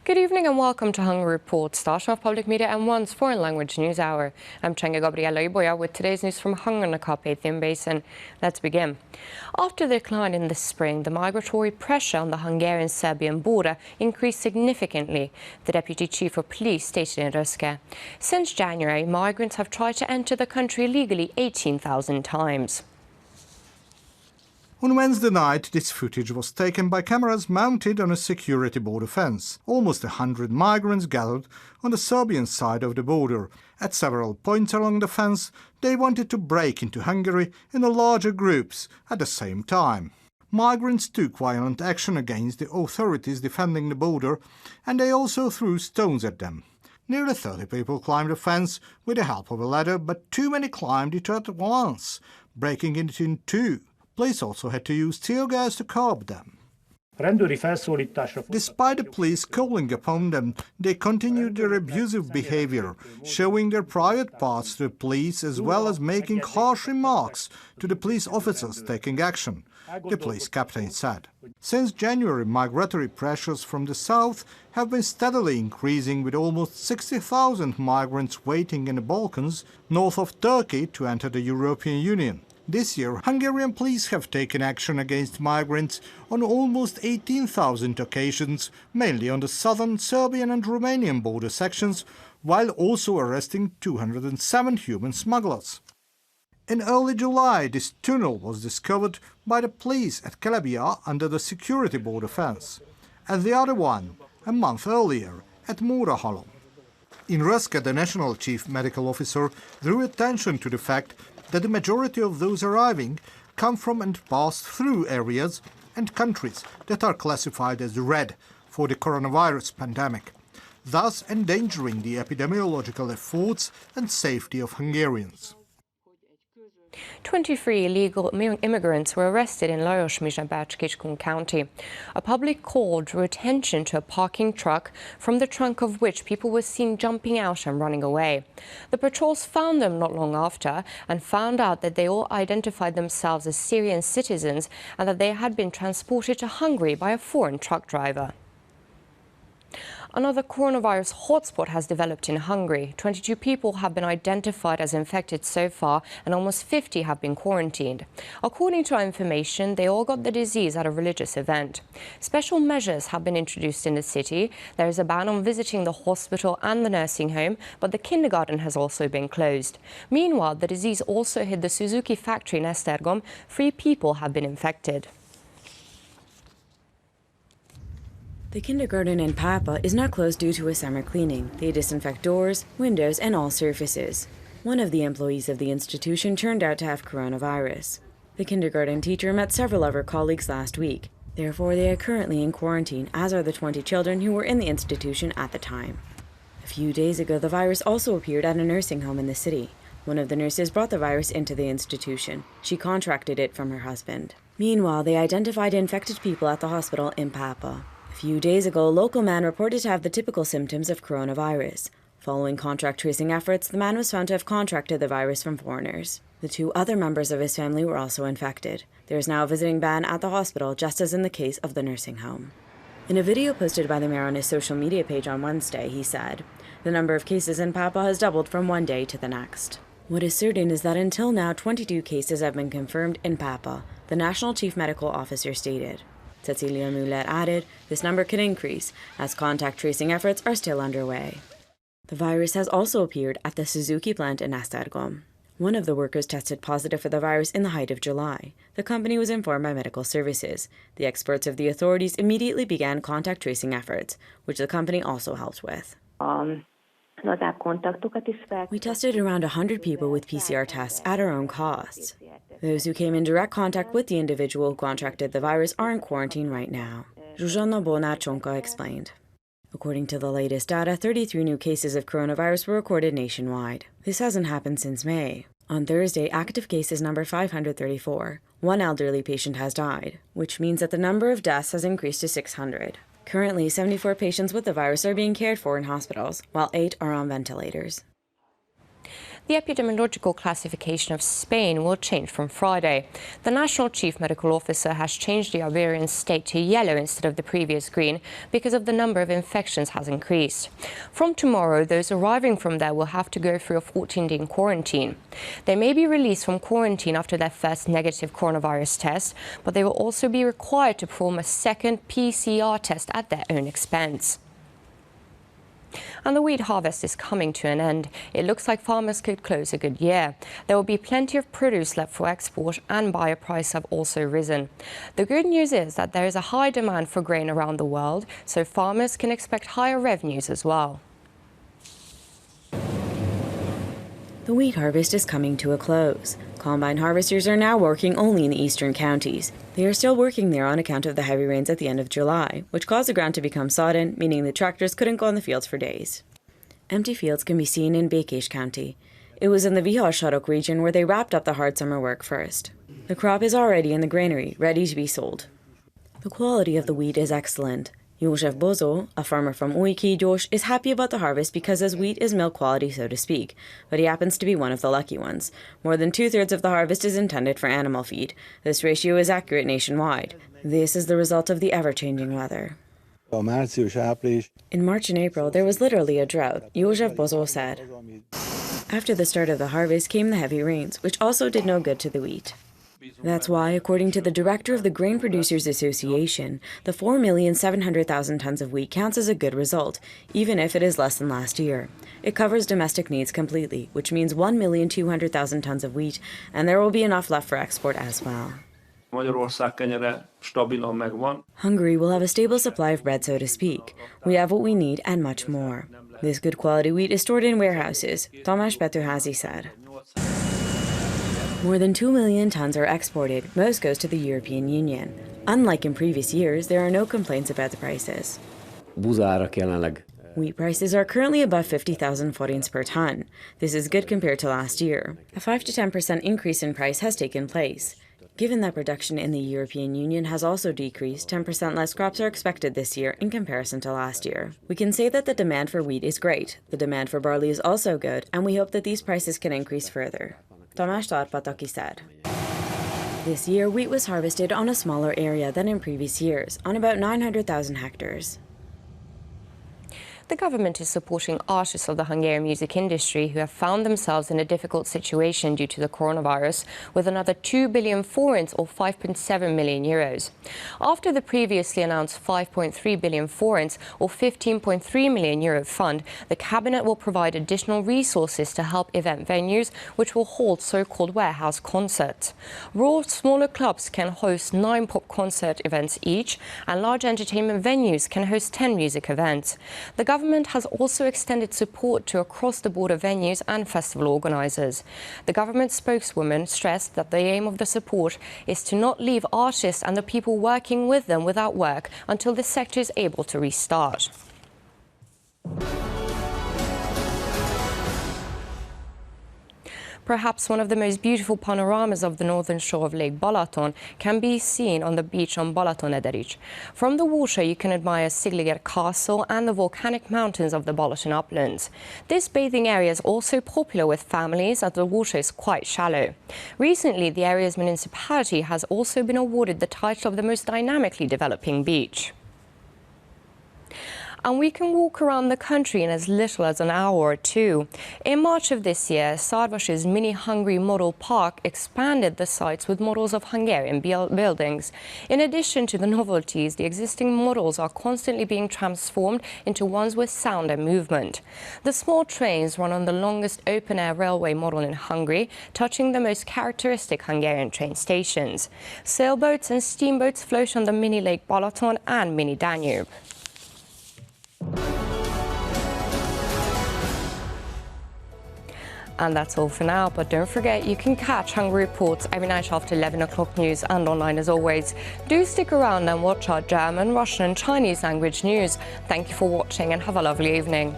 Good evening and welcome to Hungary Report, starting off Public Media M1's foreign language news hour. I'm Chenga Gabriela Iboya with today's news from Hungary and the Carpathian Basin. Let's begin. After the decline in the spring, the migratory pressure on the Hungarian-Serbian border increased significantly, the Deputy Chief of Police stated in Röszke. Since January, migrants have tried to enter the country illegally 18,000 times. On Wednesday night, this footage was taken by cameras mounted on a security border fence. Almost 100 migrants gathered on the Serbian side of the border. At several points along the fence, they wanted to break into Hungary in larger groups at the same time. Migrants took violent action against the authorities defending the border, and they also threw stones at them. Nearly 30 people climbed the fence with the help of a ladder, but too many climbed it at once, breaking it in two. Police also had to use tear gas to curb them. Despite the police calling upon them, they continued their abusive behavior, showing their private parts to the police as well as making harsh remarks to the police officers taking action, the police captain said. Since January, migratory pressures from the south have been steadily increasing, with almost 60,000 migrants waiting in the Balkans, north of Turkey, to enter the European Union. This year, Hungarian police have taken action against migrants on almost 18,000 occasions, mainly on the southern Serbian and Romanian border sections, while also arresting 207 human smugglers. In early July, this tunnel was discovered by the police at Kelebia under the security border fence, and the other one, a month earlier, at Mórahalom. In Röszke, the National Chief Medical Officer drew attention to the fact that the majority of those arriving come from and pass through areas and countries that are classified as red for the coronavirus pandemic, thus endangering the epidemiological efforts and safety of Hungarians. 23 illegal immigrants were arrested in Lajos-Mizsabács County. A public call drew attention to a parking truck from the trunk of which people were seen jumping out and running away. The patrols found them not long after and found out that they all identified themselves as Syrian citizens and that they had been transported to Hungary by a foreign truck driver. Another coronavirus hotspot has developed in Hungary. 22 people have been identified as infected so far, and almost 50 have been quarantined. According to our information, they all got the disease at a religious event. Special measures have been introduced in the city. There is a ban on visiting the hospital and the nursing home, but the kindergarten has also been closed. Meanwhile, the disease also hit the Suzuki factory in Esztergom. 3 people have been infected. The kindergarten in Papa is not closed due to a summer cleaning. They disinfect doors, windows, and all surfaces. One of the employees of the institution turned out to have coronavirus. The kindergarten teacher met several of her colleagues last week. Therefore, they are currently in quarantine, as are the 20 children who were in the institution at the time. A few days ago, the virus also appeared at a nursing home in the city. One of the nurses brought the virus into the institution. She contracted it from her husband. Meanwhile, they identified infected people at the hospital in Papa. A few days ago, a local man reported to have the typical symptoms of coronavirus. Following contact tracing efforts, the man was found to have contracted the virus from foreigners. The 2 other members of his family were also infected. There is now a visiting ban at the hospital, just as in the case of the nursing home. In a video posted by the mayor on his social media page on Wednesday, he said, "The number of cases in Papa has doubled from one day to the next." What is certain is that until now, 22 cases have been confirmed in Papa, the National Chief Medical Officer stated. Cecilia Muller added, this number could increase, as contact tracing efforts are still underway. The virus has also appeared at the Suzuki plant in Esztergom. One of the workers tested positive for the virus in the height of July. The company was informed by medical services. The experts of the authorities immediately began contact tracing efforts, which the company also helped with. We tested around 100 people with PCR tests at our own costs. Those who came in direct contact with the individual who contracted the virus are in quarantine right now, Zsuzsanna Bolnár-Csonka explained. According to the latest data, 33 new cases of coronavirus were recorded nationwide. This hasn't happened since May. On Thursday, active case is number 534. 1 elderly patient has died, which means that the number of deaths has increased to 600. Currently, 74 patients with the virus are being cared for in hospitals, while 8 are on ventilators. The epidemiological classification of Spain will change from Friday. The National Chief Medical Officer has changed the Iberian state to yellow instead of the previous green because of the number of infections has increased. From tomorrow, those arriving from there will have to go through a 14-day quarantine. They may be released from quarantine after their first negative coronavirus test, but they will also be required to perform a second PCR test at their own expense. And the wheat harvest is coming to an end. It looks like farmers could close a good year. There will be plenty of produce left for export, and buyer prices have also risen. The good news is that there is a high demand for grain around the world, so farmers can expect higher revenues as well. The wheat harvest is coming to a close. Combine harvesters are now working only in the eastern counties. They are still working there on account of the heavy rains at the end of July, which caused the ground to become sodden, meaning the tractors couldn't go on the fields for days. Empty fields can be seen in Békés County. It was in the Vihar-Sarok region where they wrapped up the hard summer work first. The crop is already in the granary, ready to be sold. The quality of the wheat is excellent. József Bozo, a farmer from Új Kígyós, is happy about the harvest because his wheat is milk quality, so to speak, but he happens to be one of the lucky ones. More than 2/3 of the harvest is intended for animal feed. This ratio is accurate nationwide. This is the result of the ever-changing weather. In March and April, there was literally a drought, József Bozo said. After the start of the harvest came the heavy rains, which also did no good to the wheat. That's why, according to the director of the Grain Producers Association, the 4,700,000 tons of wheat counts as a good result, even if it is less than last year. It covers domestic needs completely, which means 1,200,000 tons of wheat, and there will be enough left for export as well. Hungary will have a stable supply of bread, so to speak. We have what we need and much more. This good quality wheat is stored in warehouses, Tamás Petőházy said. More than 2 million tons are exported. Most goes to the European Union. Unlike in previous years, there are no complaints about the prices. Wheat prices are currently above 50,000 forints per ton. This is good compared to last year. A 5 to 10% increase in price has taken place. Given that production in the European Union has also decreased, 10% less crops are expected this year in comparison to last year. We can say that the demand for wheat is great. The demand for barley is also good, and we hope that these prices can increase further. Tamás Tarpataki said. This year, wheat was harvested on a smaller area than in previous years, on about 900,000 hectares. The government is supporting artists of the Hungarian music industry who have found themselves in a difficult situation due to the coronavirus with another 2 billion forints or 5.7 million euros. After the previously announced 5.3 billion forints or 15.3 million euro fund, the cabinet will provide additional resources to help event venues which will hold so-called warehouse concerts. Raw smaller clubs can host 9 pop concert events each, and large entertainment venues can host 10 music events. The government has also extended support to across-the-border venues and festival organisers. The government spokeswoman stressed that the aim of the support is to not leave artists and the people working with them without work until the sector is able to restart. Perhaps one of the most beautiful panoramas of the northern shore of Lake Balaton can be seen on the beach on Balatonederich. From the water, you can admire Szigliger Castle and the volcanic mountains of the Balaton uplands. This bathing area is also popular with families as the water is quite shallow. Recently, the area's municipality has also been awarded the title of the most dynamically developing beach. And we can walk around the country in as little as an hour or two. In March of this year, Szarvas's Mini Hungary Model Park expanded the sites with models of Hungarian buildings. In addition to the novelties, the existing models are constantly being transformed into ones with sound and movement. The small trains run on the longest open-air railway model in Hungary, touching the most characteristic Hungarian train stations. Sailboats and steamboats float on the Mini Lake Balaton and Mini Danube. And that's all for now, but don't forget you can catch Hungary Reports every night after 11 o'clock news and online as always. Do stick around and watch our German, Russian and Chinese language news. Thank you for watching and have a lovely evening.